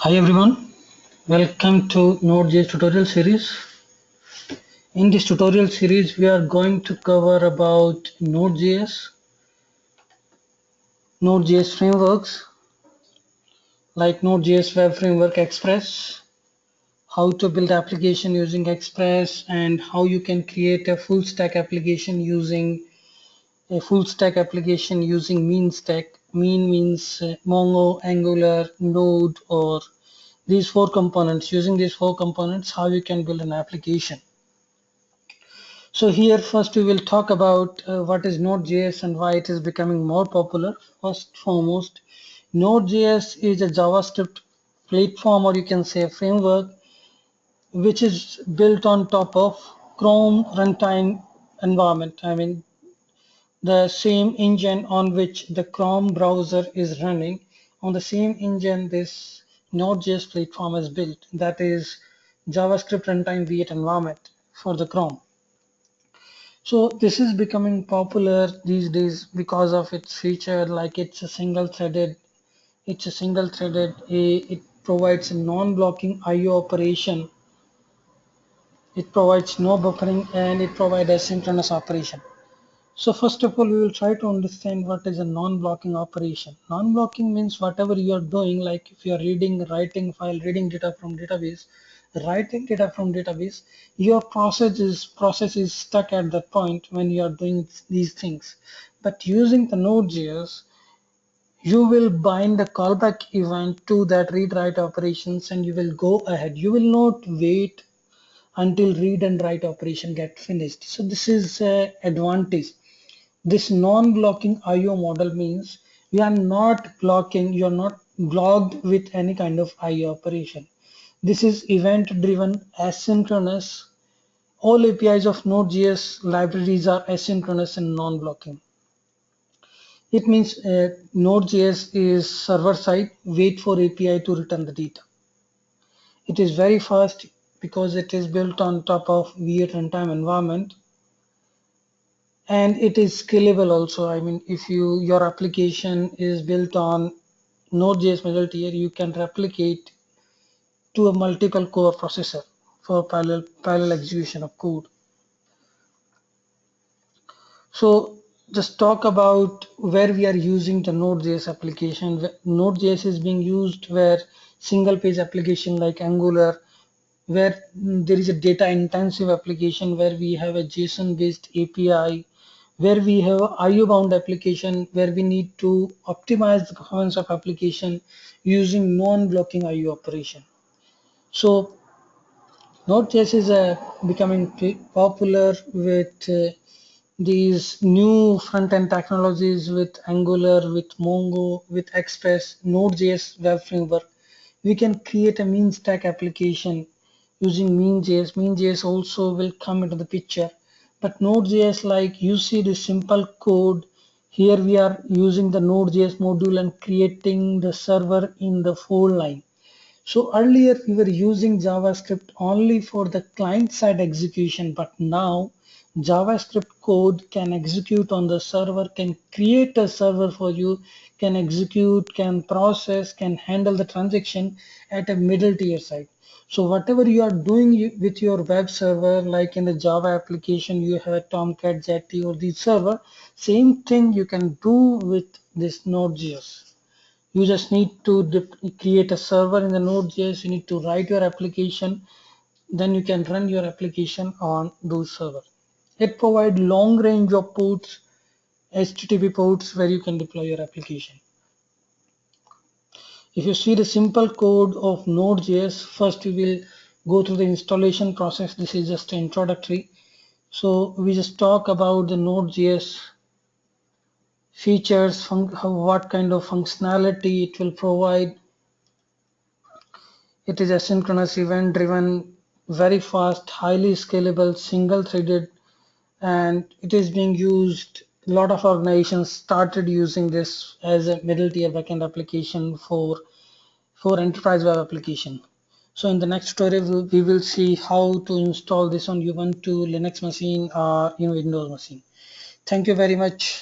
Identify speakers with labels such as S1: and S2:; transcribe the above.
S1: Hi everyone, welcome to Node.js tutorial series. In this tutorial series, we are going to cover about Node.js frameworks like Node.js Web Framework Express, how to build application using Express, and how you can create a full stack application using mean stack. Mean means Mongo, Angular, Node, or these four components. Using these four components, how you can build an application. So here first we will talk about what is Node.js and why it is becoming more popular. First foremost, Node.js is a JavaScript platform, or you can say a framework, which is built on top of Chrome runtime environment. I mean, the same engine on which the Chrome browser is running, on the same engine this Node.js platform is built. That is JavaScript runtime v8 environment for the Chrome. So this is becoming popular these days because of its feature, like it provides a non-blocking IO operation. It provides no buffering and it provides asynchronous operation. So first of all, we will try to understand what is a non-blocking operation. Non-blocking means whatever you are doing, like if you are writing file, reading data from database, writing data from database, your process is stuck at that point when you are doing these things. But using the Node.js, you will bind the callback event to that read-write operations, and you will go ahead. You will not wait until read and write operation get finished. So this is an advantage. This non-blocking IO model means you are not blocking, you are not blocked with any kind of IO operation. This is event-driven, asynchronous. All APIs of Node.js libraries are asynchronous and non-blocking. It means Node.js is server-side, wait for API to return the data. It is very fast because it is built on top of v8 runtime environment, and it is scalable also. I mean, if your application is built on Node.js middle tier, you can replicate to a multiple core processor for parallel execution of code. So just talk about where we are using the Node.js application. Node.js is being used where single page application like Angular, where there is a data intensive application where we have a JSON based API, where we have IO bound application where we need to optimize the performance of application using non-blocking IO operation. So Node.js is becoming popular with these new front-end technologies with Angular, with Mongo, with Express, Node.js web framework. We can create a mean stack application using mean.js. Mean.js also will come into the picture. But Node.js, like you see the simple code, here we are using the Node.js module and creating the server in the fold line. So earlier we were using JavaScript only for the client side execution, but now JavaScript code can execute on the server, can create a server for you, can execute, can process, can handle the transaction at a middle tier side. So whatever you are doing with your web server, like in the Java application, you have a Tomcat, Jetty or the server, same thing you can do with this Node.js. You just need to create a server in the Node.js. You need to write your application. Then you can run your application on those servers. It provides long range of ports, HTTP ports where you can deploy your application. If you see the simple code of Node.js, first we will go through the installation process. This is just introductory. So we just talk about the Node.js features, what kind of functionality it will provide. It is asynchronous, event-driven, very fast, highly scalable, single-threaded, and it is being used. A lot of organizations started using this as a middle-tier backend application for enterprise web application. So in the next tutorial, we will see how to install this on Ubuntu Linux machine or Windows machine. Thank you very much.